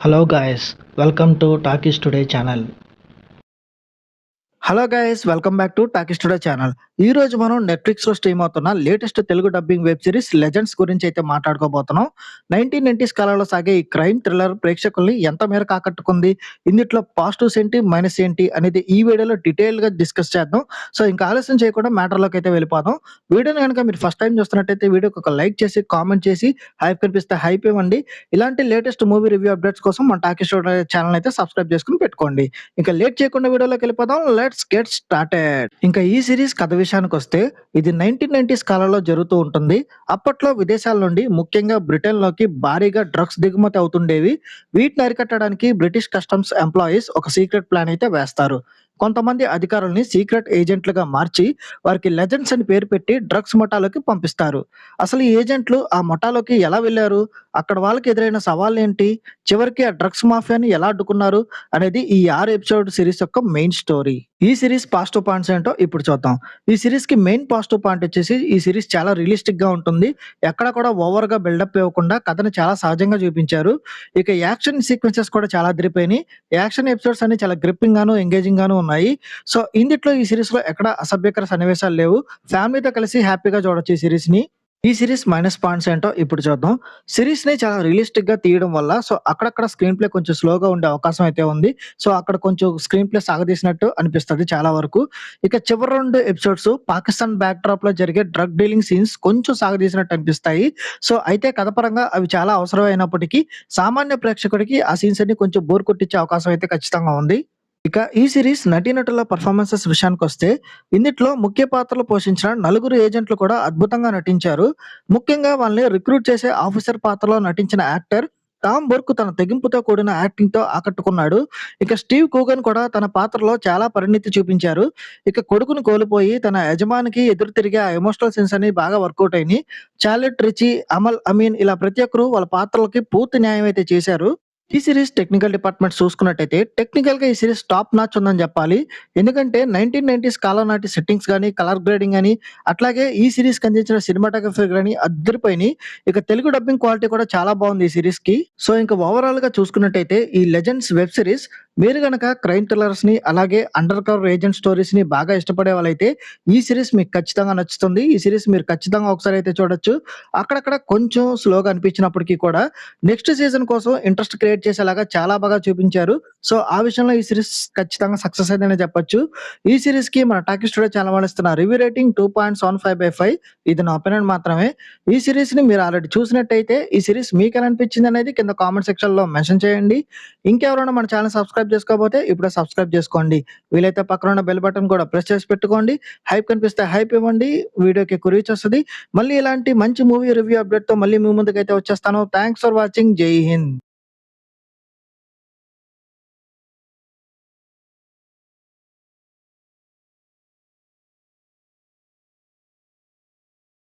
Hello guys, welcome to Talkies Today channel. Hello guys welcome back to talkies today channel. ఈ రోజు మనం నెట్‌ఫ్లిక్స్‌లో stream అవుతున్న latest Telugu dubbing web series 'legends' గురించి అయితే మాట్లాడుకోబోతున్నాం. 1990స్ కాలంలో సాగే ఈ క్రైమ్ థ్రిల్లర్ ప్రేక్షకుల్ని ఎంత మేరకు ఆకట్టుకుంది, ఇందిట్లో పాజిటివ్స్ ఏంటి, మైనస్ ఏంటి అనేది ఈ వీడియోలో డీటెయిల్‌గా డిస్కస్ చేద్దాం. సో ఇంకా ఆలస్యం చేయకుండా మ్యాటర్‌లోకైతే వెళ్ళిపోదాం. వీడియోని గనుక మీరు ఫస్ట్ టైమ్ చూస్తున్నట్టయితే వీడియోకి ఒక లైక్ చేసి, కామెంట్ చేసి, హైప్ కనిపిస్తే హైప్ ఇవ్వండి. ఇలాంటి లేటెస్ట్ మూవీ రివ్యూ అప్డేట్స్ కోసం మన టాకీస్ టుడే ఛానల్ అయితే సబ్స్క్రైబ్ చేసుకొని పెట్టుకోండి. ఇంకా లేట్ చేయకుండా వీడియోలోకి వెళ్ళిపోదాం. Let's get started. ఇంకా ఈ సిరీస్ కథ విషయానికొస్తే ఇది 1990స్ కాలంలో జరుగుతూ ఉంటుంది. అప్పట్లో విదేశాల నుండి ముఖ్యంగా బ్రిటన్‌లోకి భారీగా డ్రగ్స్ దిగుమతి అవుతుండేవి. వీటిని అరికట్టడానికి బ్రిటిష్ కస్టమ్స్ ఎంప్లాయీస్ ఒక సీక్రెట్ ప్లాన్ అయితే వేస్తారు. కొంతమంది అధికారుల్ని సీక్రెట్ ఏజెంట్లుగా మార్చి వారికి లెజెండ్స్ అని పేరు పెట్టి డ్రగ్స్ ముఠాలోకి పంపిస్తారు. అసలు ఈ ఏజెంట్లు ఆ ముఠాలోకి ఎలా వెళ్లారు? అక్కడ వాళ్ళకి ఎదురైన సవాళ్ళేంటి? చివరికి ఆ డ్రగ్స్ మాఫియాని ఎలా అడ్డుకున్నారు? అనేది ఈ 6 ఎపిసోడ్ సిరీస్ యొక్క మెయిన్ స్టోరీ. ఈ సిరీస్ పాజిటివ్ పాయింట్స్ ఏంటో ఇప్పుడు చూద్దాం. ఈ సిరీస్‌కి మెయిన్ పాజిటివ్ పాయింట్ వచ్చేసి ఈ సిరీస్ చాలా రియలిస్టిక్‌గా ఉంటుంది. ఎక్కడ కూడా ఓవర్‌గా బిల్డప్ ఇవ్వకుండా కథను చాలా సహజంగా చూపించారు. ఇక యాక్షన్ సీక్వెన్సెస్ కూడా చాలా అదిరిపోయినాయి. యాక్షన్ ఎపిసోడ్స్ అన్ని చాలా గ్రిప్పింగ్ గాను, ఎంగేజింగ్ గాను ఉన్నాయి. సో ఇందిట్లో ఈ సిరీస్‌లో ఎక్కడ అసభ్యకర సన్నివేశాలు లేవు. ఫ్యామిలీతో కలిసి హ్యాపీగా చూడొచ్చు ఈ సిరీస్‌ని. ఈ సిరీస్ మైనస్ పాయింట్స్ ఏంటో ఇప్పుడు చూద్దాం. సిరీస్‌ని చాలా రియలిస్టిక్‌గా తీయడం వల్ల అక్కడక్కడ స్క్రీన్ ప్లే కొంచెం స్లోగా ఉండే అవకాశం అయితే ఉంది. అక్కడ కొంచెం స్క్రీన్ ప్లే సాగదీసినట్టు అనిపిస్తది చాలా వరకు. ఇక చివరి 2 ఎపిసోడ్స్ పాకిస్తాన్ బ్యాక్ డ్రాప్‌లో జరిగే డ్రగ్ డీలింగ్ సీన్స్ కొంచెం సాగదీసినట్టు అనిపిస్తాయి. అయితే కథ పరంగా అవి చాలా అవసరమైనప్పటికీ సామాన్య ప్రేక్షకుడికి ఆ సీన్స్ అన్ని కొంచెం బోర్ కొట్టించే అవకాశం అయితే ఖచ్చితంగా ఉంది. ఇక ఈ సిరీస్ నటీనటుల పెర్ఫార్మన్సెస్ విషయానికొస్తే, ఇందిట్లో ముఖ్య పాత్రలు పోషించిన నలుగురు ఏజెంట్లు కూడా అద్భుతంగా నటించారు. ముఖ్యంగా వాళ్ళని రిక్రూట్ చేసే ఆఫీసర్ పాత్రలో నటించిన యాక్టర్ టామ్ బర్క్ తన తెగింపుతో కూడిన యాక్టింగ్‌తో ఆకట్టుకున్నాడు. ఇక స్టీవ్ కూగన్ కూడా తన పాత్రలో చాలా పరిణితి చూపించారు. ఇక కొడుకుని కోల్పోయి తన యజమానికి ఎదురు తిరిగే ఆ ఎమోషనల్ సీన్స్ అన్ని బాగా వర్కౌట్ అయినియి. చార్లెట్ రిచీ, అమల్ అమీన్ ఇలా ప్రతి ఒక్కరు వాళ్ళ పాత్రలకి పూర్తి న్యాయం అయితే చేశారు. ఈ సీరీస్ టెక్నికల్ డిపార్ట్‌మెంట్ చూసుకున్నట్టయితే టెక్నికల్‌గా ఈ సీరీస్ టాప్ నాచ్ ఉందని జెప్పాలి. ఎందుకంటే 1990స్ కాలం నాటి సెట్టింగ్స్ గాని, కలర్ గ్రేడింగ్ గాని, అట్లాగే ఈ సీరీస్‌కి అందించిన సినిమాటోగ్రఫీ గాని అద్దిరిపోయినియి. ఇక తెలుగు డబ్బింగ్ క్వాలిటీ కూడా చాలా బావుంది ఈ సీరీస్‌కి. ఇంక ఓవరాల్‌గా చూసుకున్నట్టయితే ఈ 'లెజెండ్స్' వెబ్ సిరీస్ మీరు గనక క్రైమ్ థ్రిల్లర్స్‌ని అలాగే అండర్ కవర్ ఏజెంట్ స్టోరీస్‌ని బాగా ఇష్టపడే వాళ్ళైతే ఈ సీరీస్ మీకు ఖచ్చితంగా నచ్చుతుంది. ఈ సీరీస్ మీరు ఖచ్చితంగా ఒకసారి అయితే చూడొచ్చు. అక్కడక్కడ కొంచెం స్లోగా అనిపించినప్పటికీ కూడా నెక్స్ట్ సీజన్ కోసం ఇంట్రెస్ట్ క్రియేట్ చేసేలాగా చాలా బాగా చూపించారు. ఆ విషయంలో ఈ సీరీస్ ఖచ్చితంగా సక్సెస్ అయిందనే చెప్పొచ్చు. ఈ సీరీస్‌కి మన టాకీస్ టుడే ఛానల్ వాళ్ళు ఇస్తున్న రివ్యూ రేటింగ్ 2.75/5. ఇది నా ఒపీనియన్ మాత్రమే. ఈ సీరీస్‌ని మీరు ఆల్రెడీ చూసినట్టయితే ఈ సీరీస్ మీకెలా అనిపించింది అనేది కింద కామెంట్ సెక్షన్‌లో మెన్షన్ చేయండి. ఇంకెవరైనా మన ఛానల్ సబ్స్క్రైబ్ చేసుకోకపోతే ఇప్పుడే సబ్స్క్రైబ్ చేసుకోండి. వీలైతే పక్కన ఉన్న బెల్ బటన్ కూడా ప్రెస్ చేసి పెట్టుకోండి. హైప్ కనిపిస్తే హైప్ ఇవ్వండి. వీడియోకి ఎక్కువ రీచ్ వస్తది. మళ్ళీ ఇలాంటి మంచి మూవీ రివ్యూ అప్డేట్‌తో మళ్ళీ మీ ముందుకైతే వచ్చేస్తాను. Thanks for watching. జై హింద్.